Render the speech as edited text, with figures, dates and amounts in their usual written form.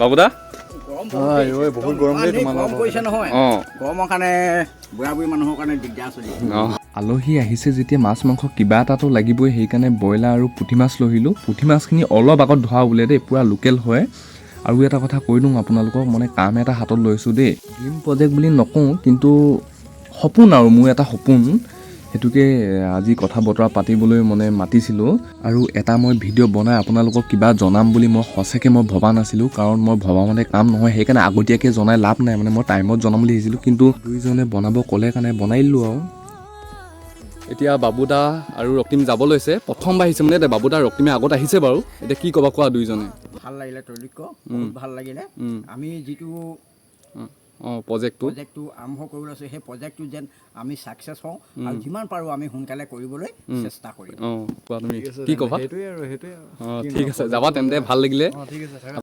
বাবুদা বহুত গৰম দেই গৰম পৰিছে নহয় অঁ গৰমৰ কাৰণে বুঢ়া বুঢ়ী মানুহৰ কাৰণে দিগদাৰ চলি অঁ আলহী আহিছে যেতিয়া মাছ মাংস কিবা এটাতো লাগিবই, সেইকাৰণে ব্ৰইলাৰ আৰু পুঠি মাছ লৈ আহিলোঁ। পুঠি মাছখিনি অলপ আগত ধৰা বোলে দেই, পূৰা লোকেল হয়। আৰু এটা কথা কৈ দিওঁ আপোনালোকক, মানে কাম এটা হাতত লৈছোঁ দেই। ড্ৰিম প্ৰজেক্ট বুলি নকওঁ, কিন্তু সপোন আৰু মোৰ এটা সপোন, সেইটোকে আজি কথা বতৰা পাতিবলৈ মানে মাতিছিলোঁ। আৰু এটা মই ভিডিঅ' বনাই আপোনালোকক কিবা জনাম বুলি মই সঁচাকৈ ভবা নাছিলোঁ, কাৰণ মই ভবামতে কাম নহয়, সেইকাৰণে আগতীয়াকৈ জনাই লাভ নাই। মানে মই টাইমত জনাম বুলি ভাবিছিলোঁ, কিন্তু দুইজনে বনাব ক'লে কাৰণে বনাই দিলোঁ আৰু। এতিয়া বাবুদা আৰু ৰক্তিম যাব লৈছে। প্ৰথমবাৰ আহিছে মানে এতিয়া বাবুদা ৰক্তিমে আগত আহিছে বাৰু। এতিয়া কি ক'বা কোৱা দুইজনে? ভাল লাগিলে তৈলিক বহুত ভাল লাগিলে আমি যিটো অঁ প্ৰজেক্টটো আৰম্ভ কৰি লৈছোঁ সেই প্ৰজেক্টটো যেন আমি ছাকচেছ হওঁ আৰু যিমান পাৰোঁ আমি সোনকালে কৰিবলৈ চেষ্টা কৰিম। অঁ কোৱা তুমি কি ক'বা? সেইটোৱে আৰু অঁ ঠিক আছে, যাবা তেন্তে, ভাল লাগিলে। ঠিক আছে।